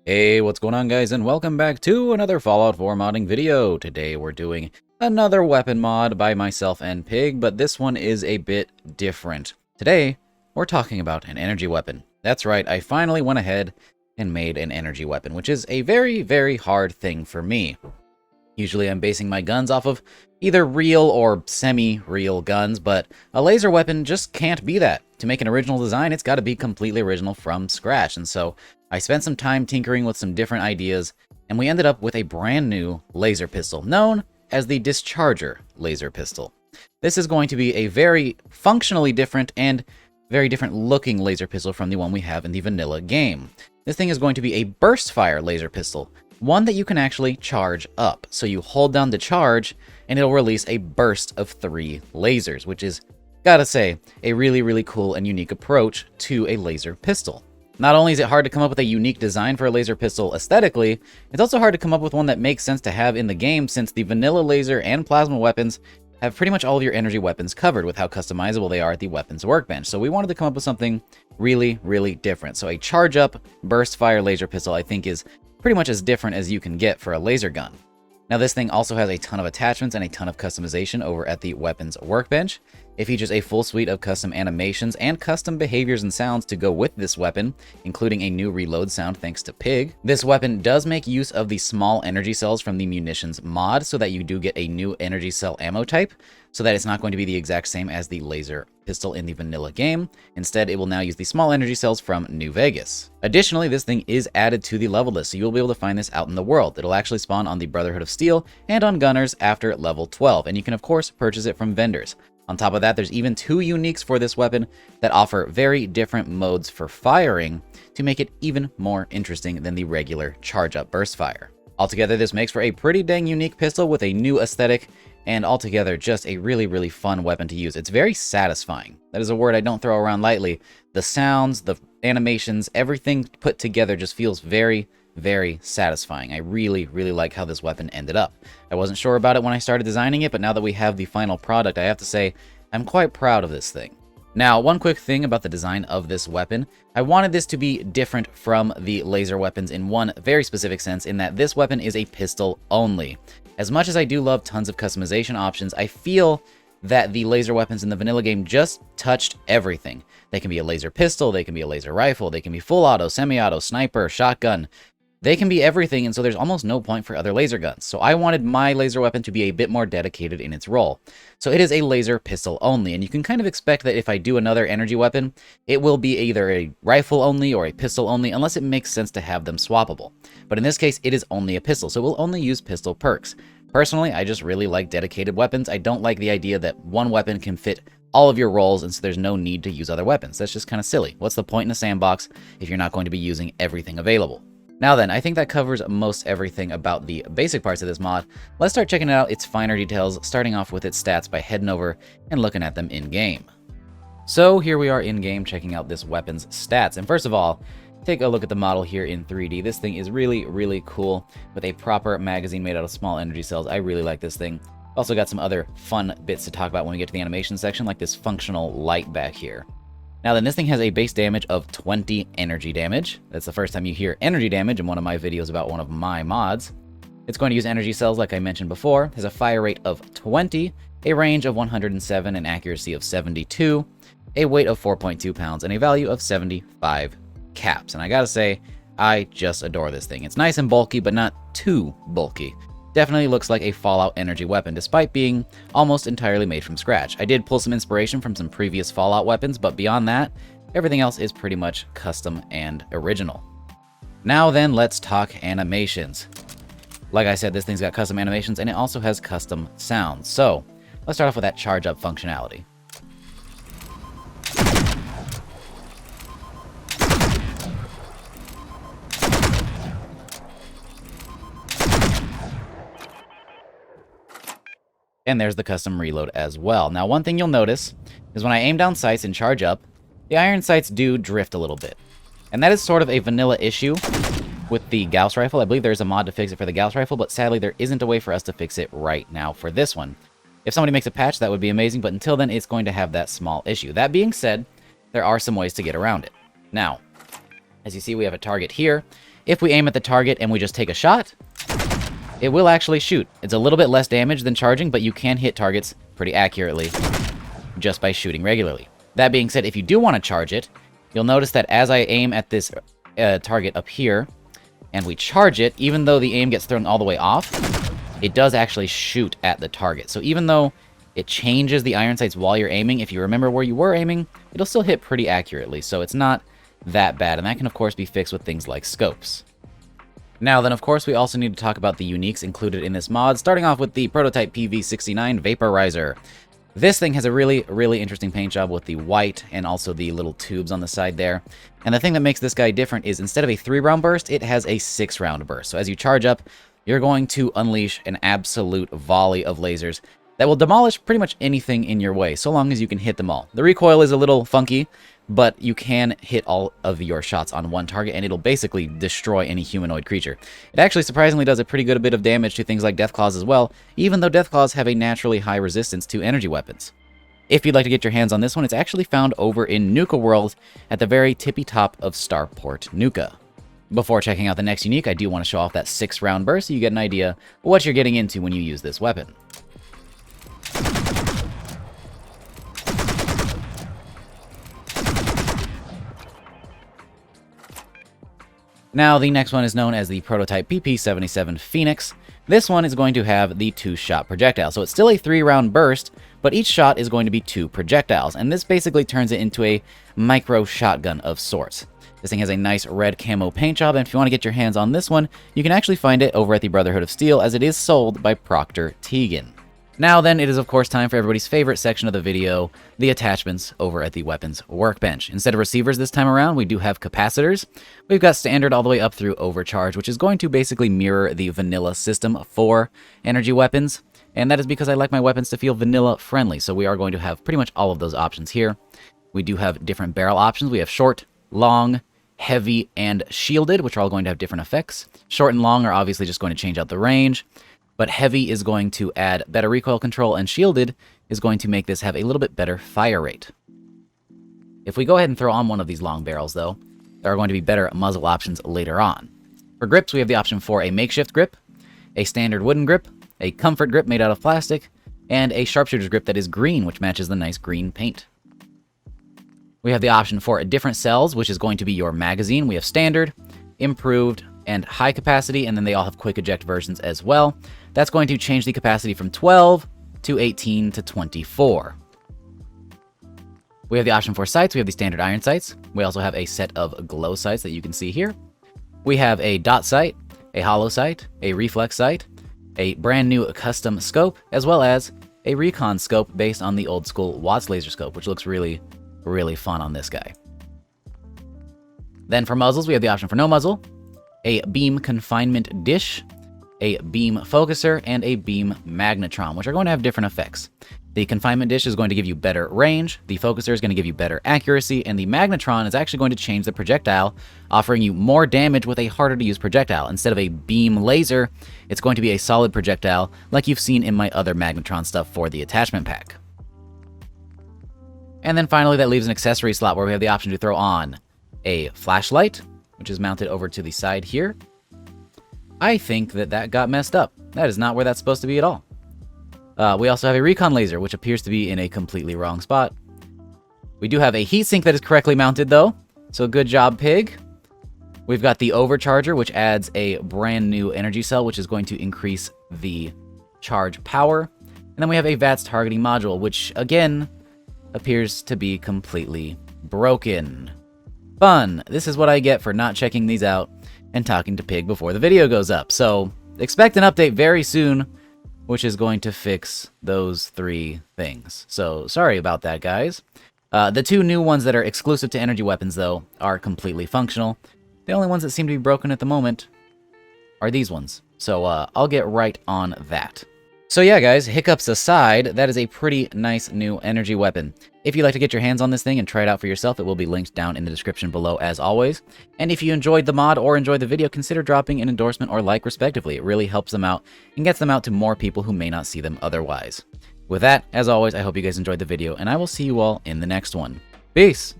Hey, what's going on, guys, and welcome back to another Fallout 4 modding video. Today we're doing another weapon mod by myself and Pig, but this one is a bit different. Today, we're talking about an energy weapon. That's right, I finally went ahead and made an energy weapon, which is a very, very hard thing for me. Usually I'm basing my guns off of either real or semi-real guns, but a laser weapon just can't be that. To make an original design, it's got to be completely original from scratch, and so I spent some time tinkering with some different ideas, and we ended up with a brand new laser pistol, known as the Discharger laser pistol. This is going to be a very functionally different and very different looking laser pistol from the one we have in the vanilla game. This thing is going to be a burst fire laser pistol, one that you can actually charge up. So you hold down the charge, and it'll release a burst of 3 lasers, which is, gotta say, a really, really cool and unique approach to a laser pistol. Not only is it hard to come up with a unique design for a laser pistol aesthetically, it's also hard to come up with one that makes sense to have in the game, since the vanilla laser and plasma weapons have pretty much all of your energy weapons covered with how customizable they are at the weapons workbench. So we wanted to come up with something really, really different. So a charge up burst fire laser pistol, I think, is pretty much as different as you can get for a laser gun. Now, this thing also has a ton of attachments and a ton of customization over at the weapons workbench. It features a full suite of custom animations and custom behaviors and sounds to go with this weapon, including a new reload sound thanks to Pig. This weapon does make use of the small energy cells from the munitions mod, so that you do get a new energy cell ammo type, so that it's not going to be the exact same as the laser pistol in the vanilla game. Instead, it will now use the small energy cells from New Vegas. Additionally, this thing is added to the level list, so you'll be able to find this out in the world. It'll actually spawn on the Brotherhood of Steel and on Gunners after level 12, and you can of course purchase it from vendors. On top of that, there's even 2 uniques for this weapon that offer very different modes for firing to make it even more interesting than the regular charge-up burst fire. Altogether, this makes for a pretty dang unique pistol with a new aesthetic, and altogether just a really, really fun weapon to use. It's very satisfying. That is a word I don't throw around lightly. The sounds, the animations, everything put together just feels very, very satisfying. I really, really like how this weapon ended up. I wasn't sure about it when I started designing it, but now that we have the final product, I have to say I'm quite proud of this thing. Now, one quick thing about the design of this weapon. I wanted this to be different from the laser weapons in one very specific sense, in that this weapon is a pistol only. As much as I do love tons of customization options, I feel that the laser weapons in the vanilla game just touched everything. They can be a laser pistol, they can be a laser rifle, they can be full auto, semi-auto, sniper, shotgun. They can be everything, and so there's almost no point for other laser guns. So I wanted my laser weapon to be a bit more dedicated in its role. So it is a laser pistol only, and you can kind of expect that if I do another energy weapon, it will be either a rifle only or a pistol only, unless it makes sense to have them swappable. But in this case, it is only a pistol, so we'll only use pistol perks. Personally, I just really like dedicated weapons. I don't like the idea that one weapon can fit all of your roles, and so there's no need to use other weapons. That's just kind of silly. What's the point in a sandbox if you're not going to be using everything available? Now then, I think that covers most everything about the basic parts of this mod. Let's start checking out its finer details, starting off with its stats by heading over and looking at them in-game. So here we are in-game checking out this weapon's stats, and first of all, take a look at the model here in 3D. This thing is really, really cool, with a proper magazine made out of small energy cells. I really like this thing. Also got some other fun bits to talk about when we get to the animation section, like this functional light back here. Now then, this thing has a base damage of 20 energy damage. That's the first time you hear energy damage in one of my videos about one of my mods. It's going to use energy cells like I mentioned before, has a fire rate of 20, a range of 107, an accuracy of 72, a weight of 4.2 pounds, and a value of 75 caps. And I gotta say, I just adore this thing. It's nice and bulky, but not too bulky. Definitely looks like a Fallout energy weapon, despite being almost entirely made from scratch. I did pull some inspiration from some previous Fallout weapons, but beyond that, everything else is pretty much custom and original. Now then, let's talk animations. Like I said, this thing's got custom animations, and it also has custom sounds. So, let's start off with that charge up functionality. And there's the custom reload as well. Now, one thing you'll notice is when I aim down sights and charge up, the iron sights do drift a little bit. And that is sort of a vanilla issue with the Gauss rifle. I believe there's a mod to fix it for the Gauss rifle, but sadly there isn't a way for us to fix it right now for this one. If somebody makes a patch, that would be amazing, but until then, it's going to have that small issue. That being said, there are some ways to get around it. Now, as you see, we have a target here, If we aim at the target and we just take a shot, it will actually shoot. It's a little bit less damage than charging, but you can hit targets pretty accurately just by shooting regularly. That being said, if you do want to charge it, you'll notice that as I aim at this target up here, and we charge it, even though the aim gets thrown all the way off, it does actually shoot at the target. So even though it changes the iron sights while you're aiming, if you remember where you were aiming, it'll still hit pretty accurately. So it's not that bad, and that can of course be fixed with things like scopes. Now then, of course, we also need to talk about the uniques included in this mod, starting off with the Prototype PV69 Vaporizer. This thing has a really, really interesting paint job with the white and also the little tubes on the side there. And the thing that makes this guy different is instead of a 3-round burst, it has a 6-round burst. So as you charge up, you're going to unleash an absolute volley of lasers that will demolish pretty much anything in your way, so long as you can hit them all. The recoil is a little funky, but you can hit all of your shots on one target, and it'll basically destroy any humanoid creature. It actually surprisingly does a pretty good bit of damage to things like Deathclaws as well, even though Deathclaws have a naturally high resistance to energy weapons. If you'd like to get your hands on this one, it's actually found over in Nuka World at the very tippy top of Starport Nuka. Before checking out the next unique, I do want to show off that 6-round burst so you get an idea what you're getting into when you use this weapon. Now, the next one is known as the Prototype PP77 Phoenix. This one is going to have the 2-shot projectile. So it's still a 3-round burst, but each shot is going to be 2 projectiles. And this basically turns it into a micro shotgun of sorts. This thing has a nice red camo paint job, and if you want to get your hands on this one, you can actually find it over at the Brotherhood of Steel, as it is sold by Procter Teagan. Now then, it is of course time for everybody's favorite section of the video, the attachments over at the weapons workbench. Instead of receivers this time around, we do have capacitors. We've got standard all the way up through overcharge, which is going to basically mirror the vanilla system for energy weapons. And that is because I like my weapons to feel vanilla friendly, so we are going to have pretty much all of those options here. We do have different barrel options. We have short, long, heavy, and shielded, which are all going to have different effects. Short and long are obviously just going to change out the range, but heavy is going to add better recoil control, and shielded is going to make this have a little bit better fire rate. If we go ahead and throw on one of these long barrels, though, there are going to be better muzzle options later on. For grips, we have the option for a makeshift grip, a standard wooden grip, a comfort grip made out of plastic, and a sharpshooter's grip that is green, which matches the nice green paint. We have the option for different cells, which is going to be your magazine. We have standard, improved, and high capacity, and then they all have quick eject versions as well. That's going to change the capacity from 12 to 18 to 24. We have the option for sights. We have the standard iron sights. We also have a set of glow sights that you can see here. We have a dot sight, a hollow sight, a reflex sight, a brand new custom scope, as well as a recon scope based on the old school Watts laser scope, which looks really, really fun on this guy. Then for muzzles, we have the option for no muzzle, a beam confinement dish, a beam focuser, and a beam magnetron, which are going to have different effects. The confinement dish is going to give you better range, the focuser is going to give you better accuracy, and the magnetron is actually going to change the projectile, offering you more damage with a harder to use projectile. Instead of a beam laser, it's going to be a solid projectile, like you've seen in my other magnetron stuff for the attachment pack. And then finally, that leaves an accessory slot where we have the option to throw on a flashlight, which is mounted over to the side here. I think that got messed up. That is not where that's supposed to be at all. We also have a recon laser, which appears to be in a completely wrong spot. We do have a heatsink that is correctly mounted, though, so good job, Pig. We've got the overcharger, which adds a brand new energy cell, which is going to increase the charge power. And then we have a VATS targeting module, which, again, appears to be completely broken. Fun! This is what I get for not checking these out and talking to Pig before the video goes up. So, expect an update very soon, which is going to fix those 3 things. So, sorry about that, guys. The 2 new ones that are exclusive to energy weapons, though, are completely functional. The only ones that seem to be broken at the moment are these ones. So, I'll get right on that. So yeah, guys, hiccups aside, that is a pretty nice new energy weapon. If you'd like to get your hands on this thing and try it out for yourself, it will be linked down in the description below as always. And if you enjoyed the mod or enjoyed the video, consider dropping an endorsement or like respectively. It really helps them out and gets them out to more people who may not see them otherwise. With that, as always, I hope you guys enjoyed the video, and I will see you all in the next one. Peace!